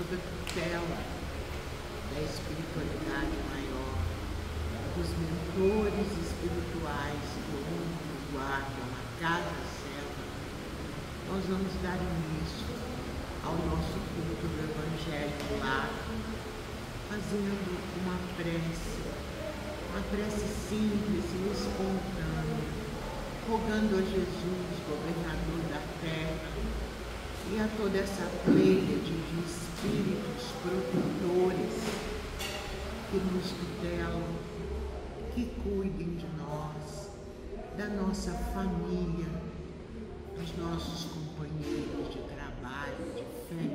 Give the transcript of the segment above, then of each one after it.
sob a tutela da espiritualidade maior, dos mentores espirituais que honram, guardam a casa cega, nós vamos dar início ao nosso culto do Evangelho do Lar, fazendo uma prece simples e espontânea, rogando a Jesus, governador da terra, e a toda essa pleiade de espíritos protetores que nos tutelam, que cuidem de nós, da nossa família, dos nossos companheiros de trabalho, de fé,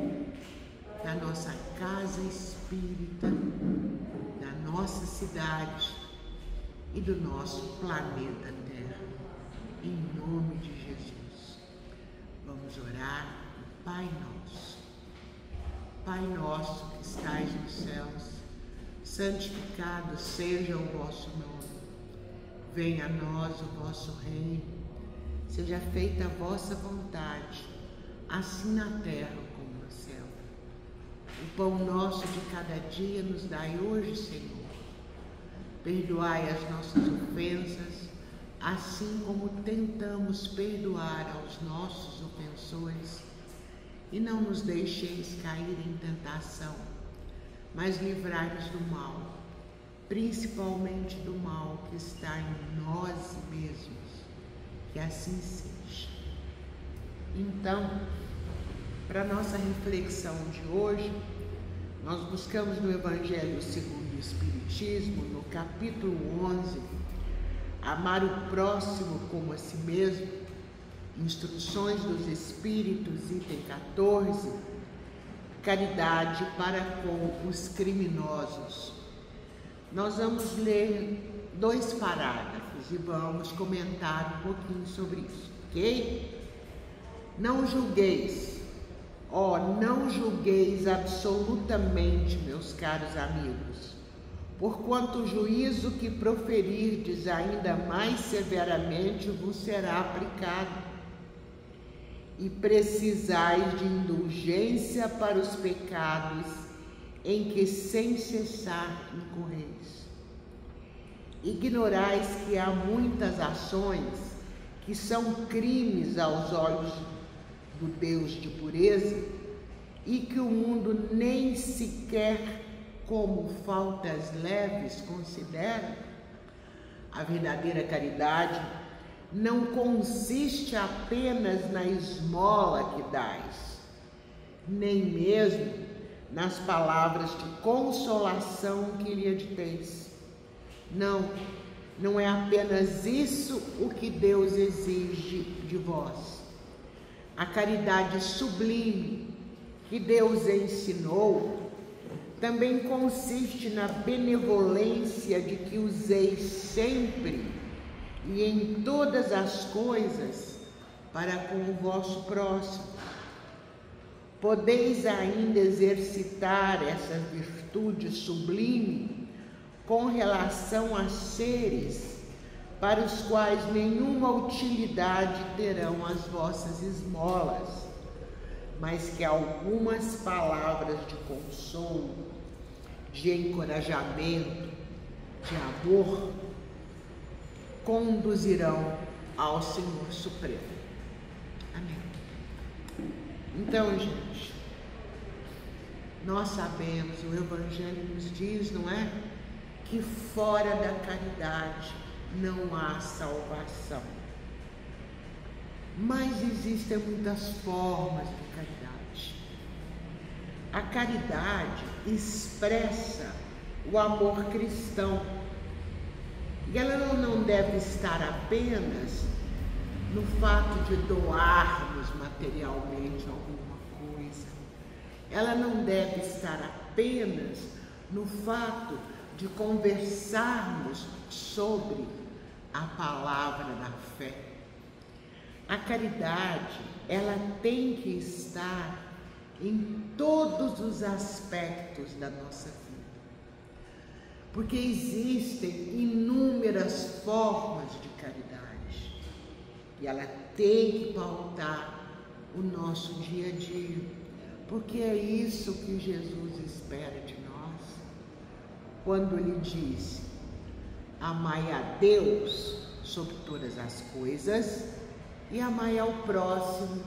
da nossa casa espírita, da nossa cidade e do nosso planeta Terra. Em nome de Jesus, vamos orar. Pai nosso que estais nos céus, santificado seja o vosso nome. Venha a nós o vosso reino, seja feita a vossa vontade, assim na terra como no céu. O pão nosso de cada dia nos dai hoje, Senhor. Perdoai as nossas ofensas, assim como tentamos perdoar aos nossos ofensores. E não nos deixeis cair em tentação, mas livrai-nos do mal, principalmente do mal que está em nós mesmos. Que assim seja. Então, para nossa reflexão de hoje, nós buscamos no Evangelho segundo o Espiritismo, no capítulo 11, amar o próximo como a si mesmo, Instruções dos Espíritos, item 14, caridade para com os criminosos. Nós vamos ler 2 parágrafos e vamos comentar um pouquinho sobre isso, ok? Não julgueis, não julgueis absolutamente, meus caros amigos, porquanto o juízo que proferirdes ainda mais severamente vos será aplicado. E precisais de indulgência para os pecados em que sem cessar incorreis. Ignorais que há muitas ações que são crimes aos olhos do Deus de pureza e que o mundo nem sequer como faltas leves considera. A verdadeira caridade não consiste apenas na esmola que dais, nem mesmo nas palavras de consolação que lhe aditeis. Não é apenas isso o que Deus exige de vós. A caridade sublime que Deus ensinou também consiste na benevolência de que useis sempre e em todas as coisas para com o vosso próximo. Podeis ainda exercitar essa virtude sublime com relação a seres para os quais nenhuma utilidade terão as vossas esmolas, mas que algumas palavras de consolo, de encorajamento, de amor, conduzirão ao Senhor Supremo. Amém. Então, gente, nós sabemos, o Evangelho nos diz, não é? Que fora da caridade não há salvação. Mas existem muitas formas de caridade. A caridade expressa o amor cristão. E ela não deve estar apenas no fato de doarmos materialmente alguma coisa. Ela não deve estar apenas no fato de conversarmos sobre a palavra da fé. A caridade, ela tem que estar em todos os aspectos da nossa vida. Porque existem inúmeras formas de caridade e ela tem que pautar o nosso dia a dia. Porque é isso que Jesus espera de nós, quando Ele diz: amai a Deus sobre todas as coisas e amai ao próximo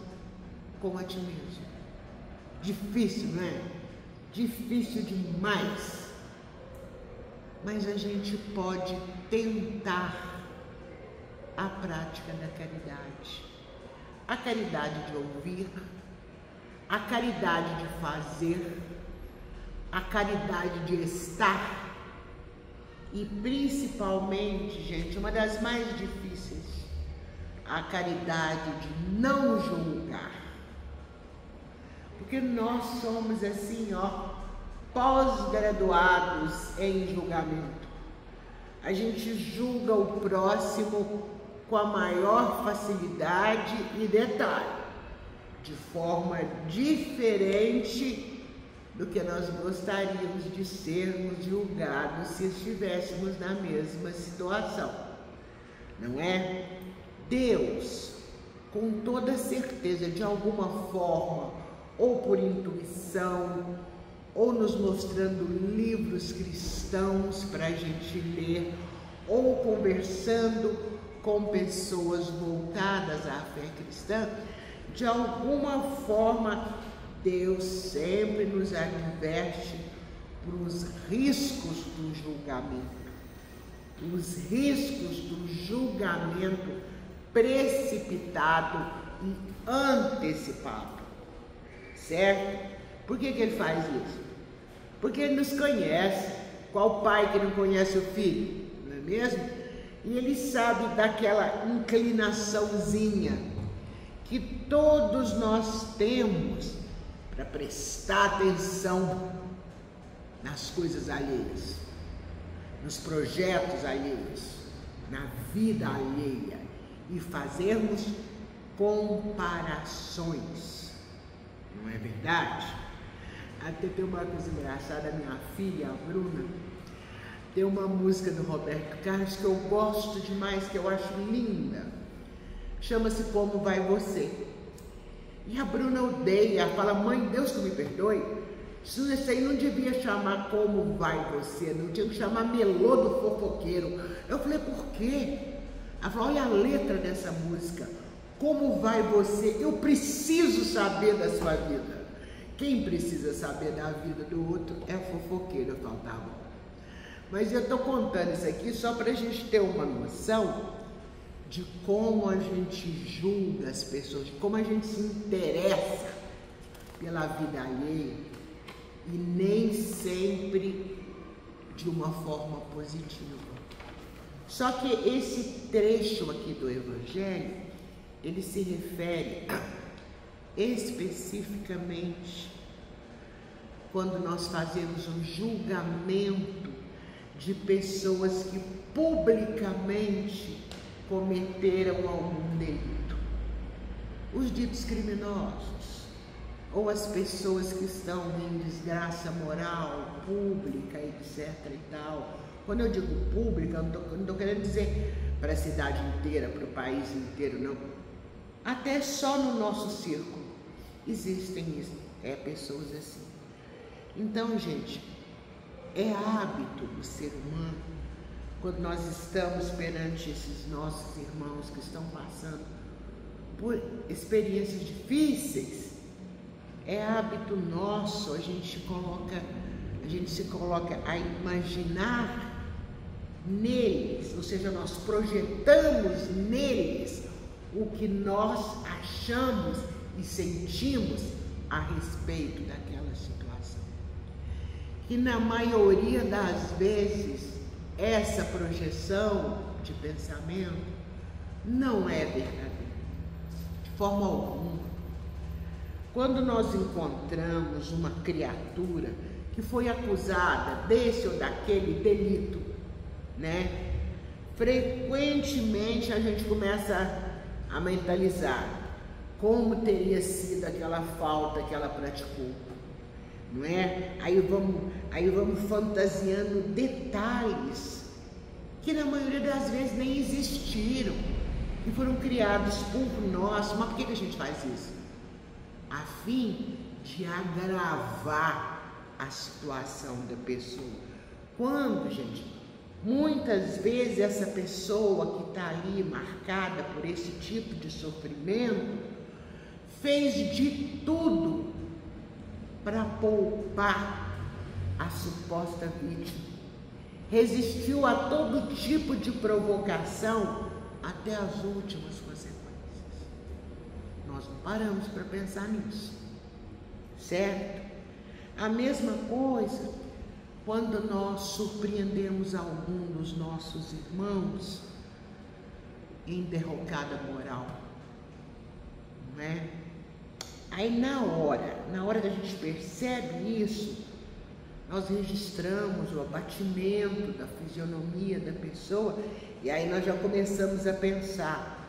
como a ti mesmo. Difícil, não é? Difícil demais. Mas a gente pode tentar a prática da caridade. A caridade de ouvir, a caridade de fazer, a caridade de estar e principalmente, gente, uma das mais difíceis, a caridade de não julgar. Porque nós somos assim, pós-graduados em julgamento. A gente julga o próximo com a maior facilidade e detalhe, de forma diferente do que nós gostaríamos de sermos julgados se estivéssemos na mesma situação, não é? Deus, com toda certeza, de alguma forma, ou por intuição, ou nos mostrando livros cristãos para a gente ler, ou conversando com pessoas voltadas à fé cristã, de alguma forma, Deus sempre nos adverte para os riscos do julgamento, os riscos do julgamento precipitado e antecipado, certo? Por que Ele faz isso? Porque Ele nos conhece. Qual pai que não conhece o filho, não é mesmo? E Ele sabe daquela inclinaçãozinha que todos nós temos para prestar atenção nas coisas alheias, nos projetos alheios, na vida alheia e fazermos comparações, não é verdade? Até tem uma coisa engraçada, minha filha, a Bruna, tem uma música do Roberto Carlos que eu gosto demais, que eu acho linda, chama-se Como Vai Você? E a Bruna odeia, fala: mãe, Deus que me perdoe, isso aí não devia chamar Como Vai Você, não tinha que chamar Melô do Fofoqueiro. Eu falei: por quê? Ela falou: olha a letra dessa música, como vai você? Eu preciso saber da sua vida. Quem precisa saber da vida do outro é fofoqueiro. Eu falo: tá bom. Mas eu estou contando isso aqui só para a gente ter uma noção de como a gente julga as pessoas, de como a gente se interessa pela vida alheia e nem sempre de uma forma positiva. Só que esse trecho aqui do Evangelho, ele se refere especificamente quando nós fazemos um julgamento de pessoas que publicamente cometeram algum delito. Os ditos criminosos, ou as pessoas que estão em desgraça moral, pública, etc. e tal. Quando eu digo pública, não estou querendo dizer para a cidade inteira, para o país inteiro, não. Até só no nosso círculo existem pessoas assim. Então, gente, é hábito do ser humano, quando nós estamos perante esses nossos irmãos que estão passando por experiências difíceis, é hábito nosso, a gente se coloca a imaginar neles, ou seja, nós projetamos neles o que nós achamos e sentimos a respeito daquela situação. E na maioria das vezes, essa projeção de pensamento não é verdadeira, de forma alguma. Quando nós encontramos uma criatura que foi acusada desse ou daquele delito, né? Frequentemente a gente começa a mentalizar como teria sido aquela falta que ela praticou, não é? Aí vamos fantasiando detalhes que na maioria das vezes nem existiram e foram criados por nós. Mas por que a gente faz isso? A fim de agravar a situação da pessoa. Quando, gente, muitas vezes essa pessoa que está ali marcada por esse tipo de sofrimento fez de tudo para poupar a suposta vítima, resistiu a todo tipo de provocação até as últimas consequências. Nós não paramos para pensar nisso, certo? A mesma coisa quando nós surpreendemos algum dos nossos irmãos em derrocada moral, não é? Aí na hora que a gente percebe isso, nós registramos o abatimento da fisionomia da pessoa e aí nós já começamos a pensar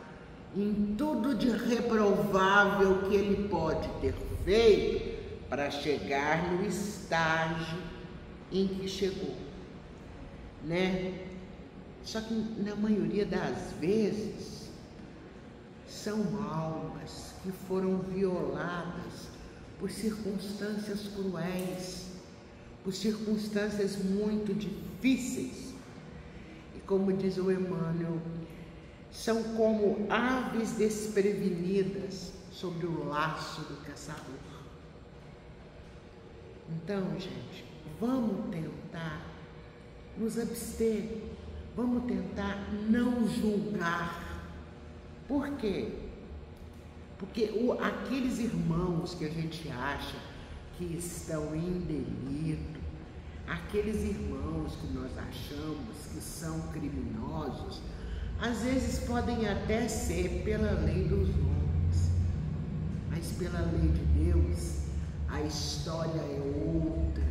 em tudo de reprovável que ele pode ter feito para chegar no estágio em que chegou, né? Só que na maioria das vezes são almas que foram violadas por circunstâncias cruéis, por circunstâncias muito difíceis. E como diz o Emmanuel, são como aves desprevenidas sobre o laço do caçador. Então, gente, vamos tentar nos abster, vamos tentar não julgar. Por quê? Porque aqueles irmãos que a gente acha que estão em delito, aqueles irmãos que nós achamos que são criminosos, às vezes podem até ser pela lei dos homens, mas pela lei de Deus a história é outra.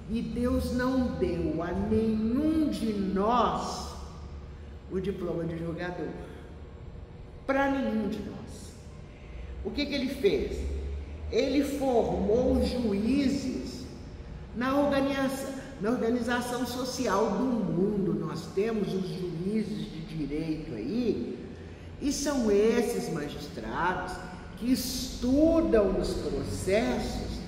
E Deus não deu a nenhum de nós o diploma de julgador, para nenhum de nós. O que ele fez? Ele formou juízes na organização social do mundo. Nós temos os juízes de direito aí, e são esses magistrados que estudam os processos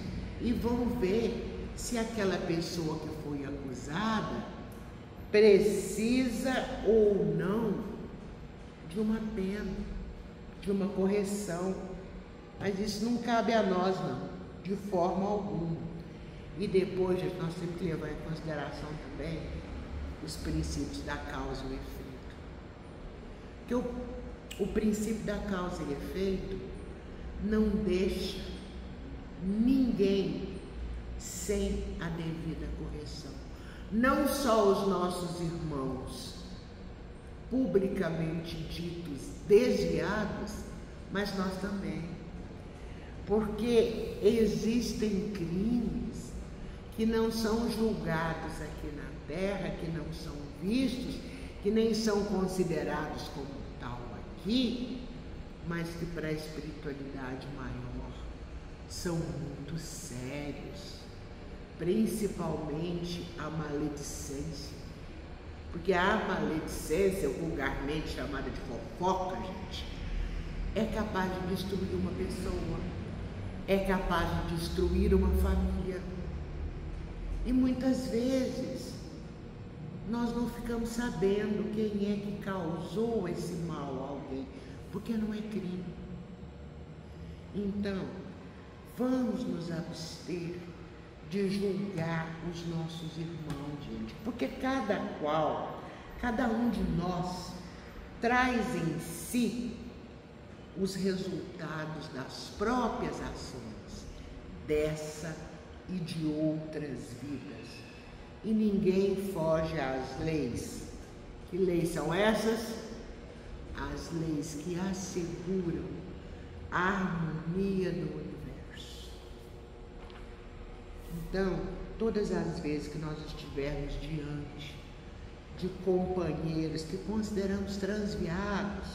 e vão ver se aquela pessoa que foi acusada precisa ou não de uma pena, de uma correção. Mas isso não cabe a nós, não, de forma alguma. E depois, gente, nós temos que levar em consideração também os princípios da causa e o efeito. Porque o princípio da causa e efeito não deixa ninguém sem a devida correção. Não só os nossos irmãos publicamente ditos desviados, mas nós também. Porque existem crimes que não são julgados aqui na terra, que não são vistos, que nem são considerados como tal aqui, mas que para a espiritualidade maior são muito sérios, principalmente a maledicência. Porque a maledicência, vulgarmente chamada de fofoca, gente, é capaz de destruir uma pessoa, é capaz de destruir uma família. E muitas vezes nós não ficamos sabendo quem é que causou esse mal a alguém, porque não é crime. Então, vamos nos abster de julgar os nossos irmãos, gente, porque cada um de nós traz em si os resultados das próprias ações, dessa e de outras vidas. E ninguém foge às leis. Que leis são essas? As leis que asseguram a harmonia do universo. Então, todas as vezes que nós estivermos diante de companheiros que consideramos transviados,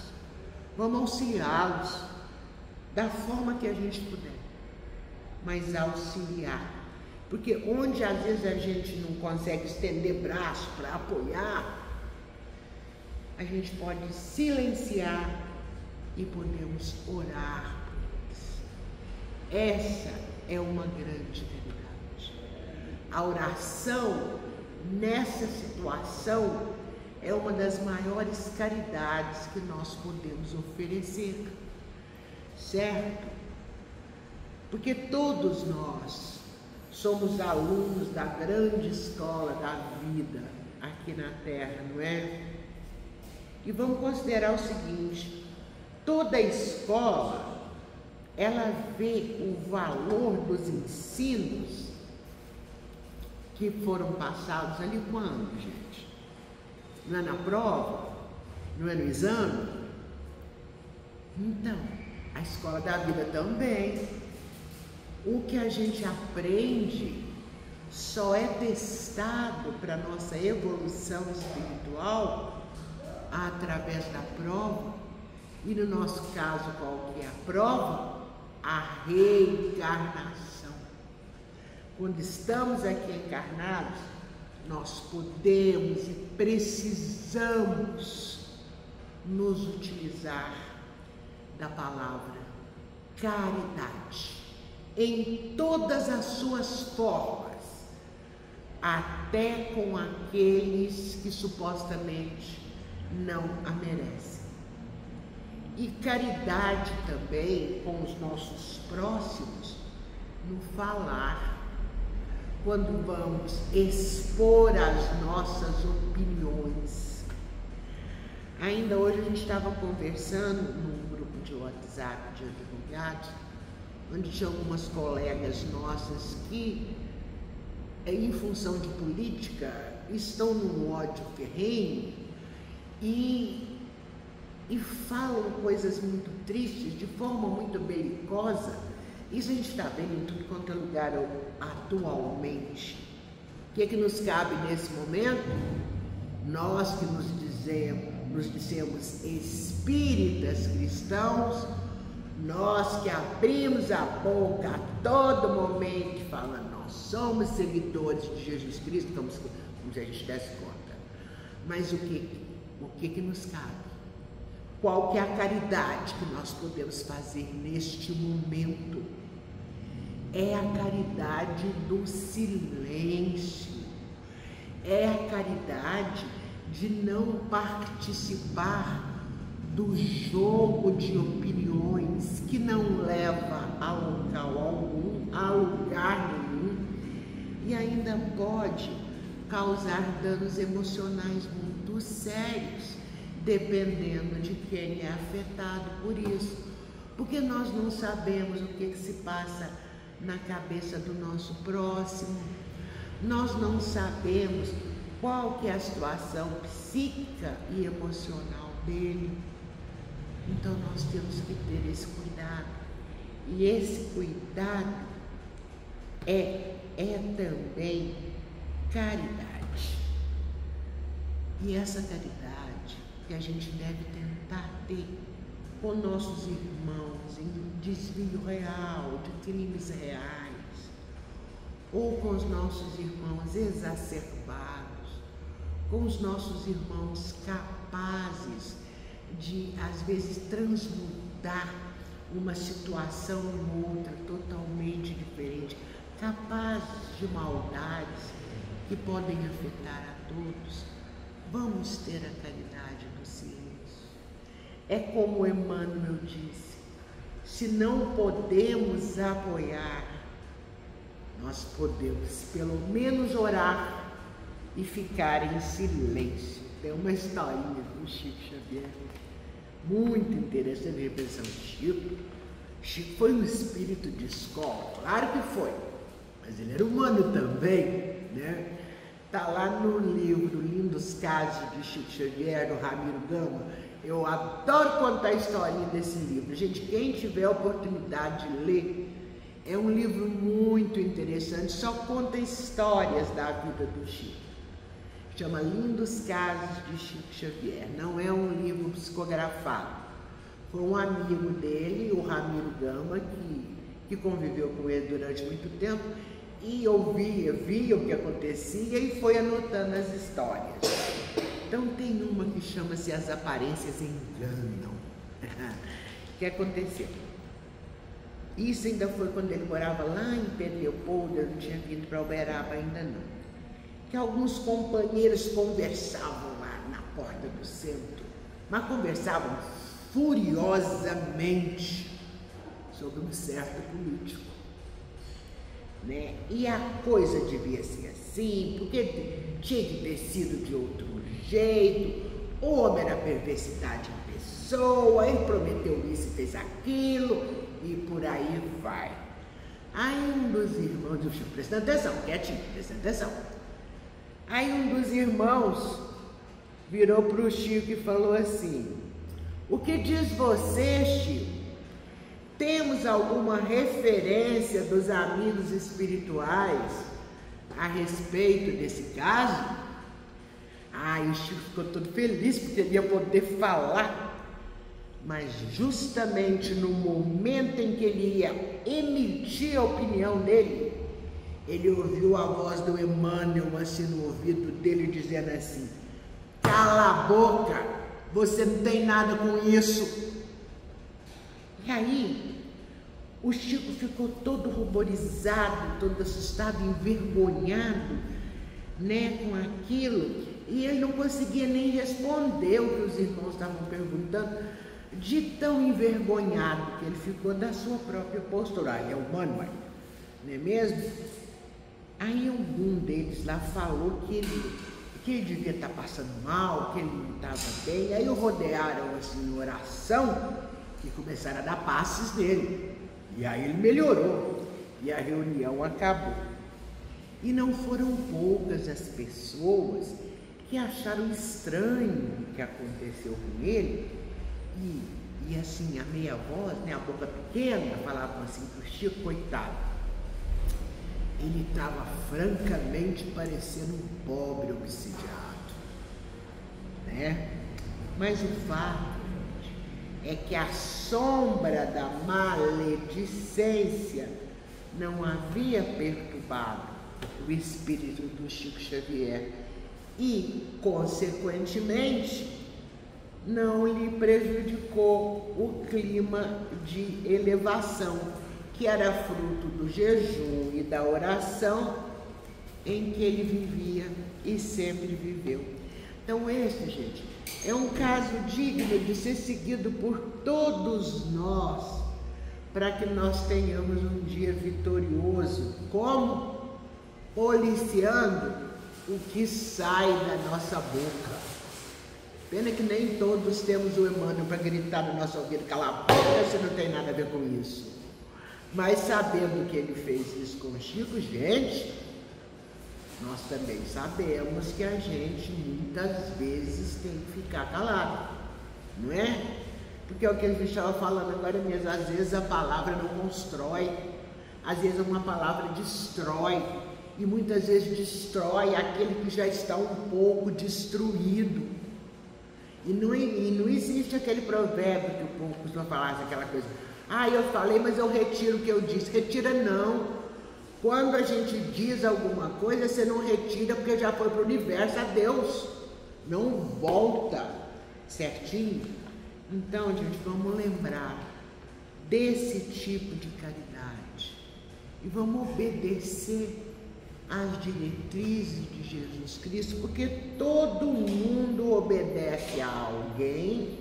vamos auxiliá-los da forma que a gente puder, mas auxiliar. Porque onde às vezes a gente não consegue estender braço para apoiar, a gente pode silenciar e podemos orar por eles. Essa é uma grande caridade. A oração, nessa situação, é uma das maiores caridades que nós podemos oferecer, certo? Porque todos nós somos alunos da grande escola da vida aqui na Terra, não é? E vamos considerar o seguinte: toda escola, ela vê o valor dos ensinos que foram passados ali quando, gente? Não é na prova? Não é no exame? Então, a escola da vida também. O que a gente aprende só é testado para nossa evolução espiritual através da prova. E no nosso caso, qual que é a prova? A reencarnação. Quando estamos aqui encarnados, nós podemos e precisamos nos utilizar da palavra caridade em todas as suas formas, até com aqueles que supostamente não a merecem. E caridade também com os nossos próximos, no falar, quando vamos expor as nossas opiniões. Ainda hoje a gente estava conversando num grupo de WhatsApp de advogados, onde tinha algumas colegas nossas que, em função de política, estão num ódio ferrenho e falam coisas muito tristes, de forma muito belicosa. Isso a gente está vendo em tudo quanto é lugar atualmente. O que é que nos cabe nesse momento? Nós que nos dizemos espíritas cristãos, nós que abrimos a boca a todo momento e falamos, nós somos seguidores de Jesus Cristo, como se a gente desse conta. Mas o que nos cabe? Qual que é a caridade que nós podemos fazer neste momento? É a caridade do silêncio, é a caridade de não participar do jogo de opiniões que não leva a local algum, a lugar nenhum, e ainda pode causar danos emocionais muito sérios, dependendo de quem é afetado por isso, porque nós não sabemos o que se passa na cabeça do nosso próximo, nós não sabemos qual que é a situação psíquica e emocional dele. Então nós temos que ter esse cuidado, e esse cuidado é também caridade. E essa caridade que a gente deve tentar ter com nossos irmãos em desvio real, de crimes reais, ou com os nossos irmãos exacerbados, com os nossos irmãos capazes de, às vezes, transmudar uma situação em outra totalmente diferente, capazes de maldades que podem afetar a todos. Vamos ter a caridade do silêncio. É como Emmanuel disse, se não podemos apoiar, nós podemos pelo menos orar e ficar em silêncio. Tem uma historinha do Chico Xavier muito interessante. Eu pensei, Chico foi um espírito de escola, claro que foi, mas ele era humano também, né? Está lá no livro Lindos Casos de Chico Xavier, do Ramiro Gama. Eu adoro contar a historinha desse livro. Gente, quem tiver a oportunidade de ler, é um livro muito interessante, só conta histórias da vida do Chico. Chama Lindos Casos de Chico Xavier. Não é um livro psicografado. Foi um amigo dele, o Ramiro Gama, que conviveu com ele durante muito tempo, e via o que acontecia e foi anotando as histórias. Então tem uma que chama-se As Aparências Enganam. O que aconteceu? Isso ainda foi quando ele morava lá em Pedro Leopoldo, eu não tinha vindo para Uberaba ainda não. Que alguns companheiros conversavam lá na porta do centro, mas conversavam furiosamente sobre um certo político, né? E a coisa devia ser assim, porque tinha que ter sido de outro jeito, o homem era perversidade em pessoa, ele prometeu isso e fez aquilo, e por aí vai. Aí um dos irmãos, prestando atenção, quietinho, prestando atenção. Aí um dos irmãos virou para o Chico e falou assim: o que diz você, Chico? Temos alguma referência dos amigos espirituais a respeito desse caso? Aí o Chico ficou todo feliz porque ele ia poder falar. Mas justamente no momento em que ele ia emitir a opinião dele, ele ouviu a voz do Emmanuel assim no ouvido dele dizendo assim: cala a boca, você não tem nada com isso. E aí o Chico ficou todo ruborizado, todo assustado, envergonhado, né, com aquilo, e ele não conseguia nem responder o que os irmãos estavam perguntando, de tão envergonhado que ele ficou da sua própria postura. É humano, não é mesmo? Aí algum deles lá falou que ele devia estar passando mal, que ele não estava bem. Aí o rodearam assim em oração e começaram a dar passes nele. E aí ele melhorou e a reunião acabou. E não foram poucas as pessoas que acharam estranho o que aconteceu com ele. E assim, a meia voz, né, a boca pequena, falavam assim para o Chico, coitado, ele estava francamente parecendo um pobre obsidiado, né? Mas o fato é que a sombra da maledicência não havia perturbado o espírito do Chico Xavier e, consequentemente, não lhe prejudicou o clima de elevação, que era fruto do jejum e da oração em que ele vivia e sempre viveu. Então esse, gente, é um caso digno de ser seguido por todos nós, para que nós tenhamos um dia vitorioso, como? Policiando o que sai da nossa boca. Pena que nem todos temos o Emmanuel para gritar no nosso ouvido: cala a boca, você não tem nada a ver com isso. Mas sabendo que ele fez isso com o Chico, gente, nós também sabemos que a gente muitas vezes tem que ficar calado, não é? Porque é o que a gente estava falando agora mesmo, às vezes a palavra não constrói, às vezes uma palavra destrói, e muitas vezes destrói aquele que já está um pouco destruído. E não existe aquele provérbio que o povo costuma falar, aquela coisa: ah, eu falei, mas eu retiro o que eu disse. Retira não. Quando a gente diz alguma coisa, você não retira porque já foi para o universo, a Deus. Não volta, certinho? Então, gente, vamos lembrar desse tipo de caridade. E vamos obedecer às diretrizes de Jesus Cristo, porque todo mundo obedece a alguém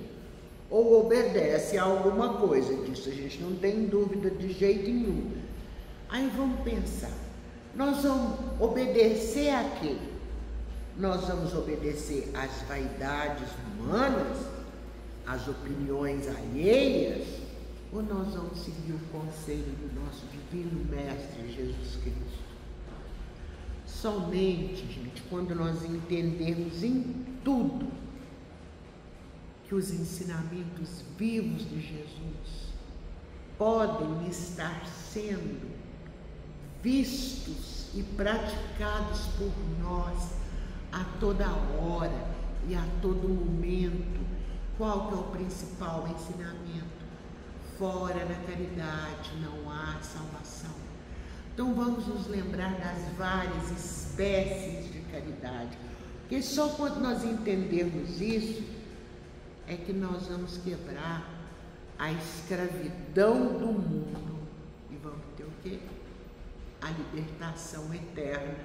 ou obedece a alguma coisa, disso a gente não tem dúvida de jeito nenhum. Aí vamos pensar, nós vamos obedecer a quê? Nós vamos obedecer às vaidades humanas, às opiniões alheias, ou nós vamos seguir o conselho do nosso divino Mestre Jesus Cristo? Somente, gente, quando nós entendermos em tudo que os ensinamentos vivos de Jesus podem estar sendo vistos e praticados por nós a toda hora e a todo momento. Qual que é o principal ensinamento? Fora da caridade não há salvação. Então vamos nos lembrar das várias espécies de caridade, porque só quando nós entendermos isso é que nós vamos quebrar a escravidão do mundo vamos ter o quê? A libertação eterna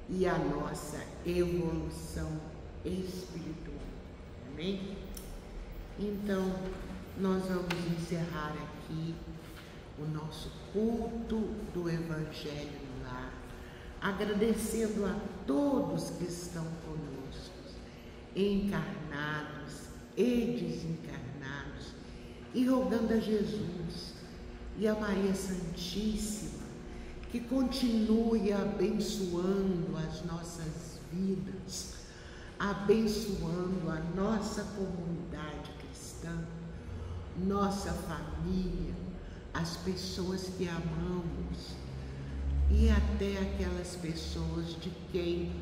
e a nossa evolução espiritual. Amém? Então, nós vamos encerrar aqui o nosso culto do Evangelho no Lar, agradecendo a todos que estão conosco, encarnados e desencarnados, e rogando a Jesus e a Maria Santíssima que continue abençoando as nossas vidas, abençoando a nossa comunidade cristã, nossa família, as pessoas que amamos e até aquelas pessoas de quem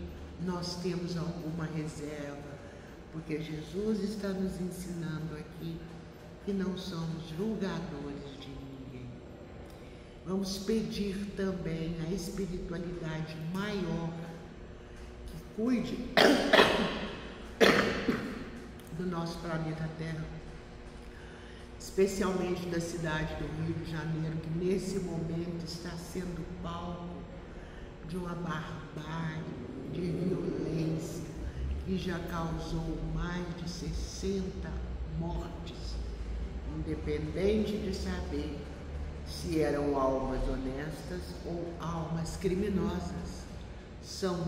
nós temos alguma reserva, porque Jesus está nos ensinando aqui que não somos julgadores de ninguém. Vamos pedir também a espiritualidade maior que cuide do nosso planeta Terra, especialmente da cidade do Rio de Janeiro, que nesse momento está sendo palco de uma barbárie, de violência, que já causou mais de 60 mortes, independente de saber se eram almas honestas ou almas criminosas. Eram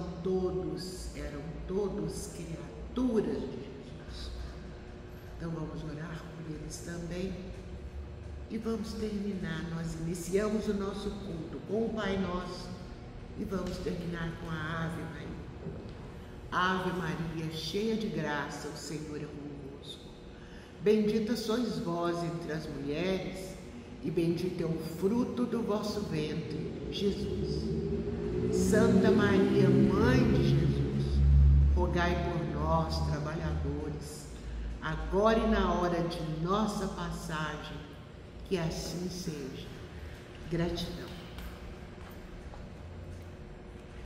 todos criaturas de Jesus. Então vamos orar por eles também e vamos terminar. Nós iniciamos o nosso culto com o Pai Nosso e vamos terminar com a Ave Maria. Ave Maria, cheia de graça, o Senhor é convosco. Bendita sois vós entre as mulheres, e bendito é o fruto do vosso ventre, Jesus. Santa Maria, Mãe de Jesus, rogai por nós, trabalhadores, agora e na hora de nossa passagem, que assim seja. Gratidão.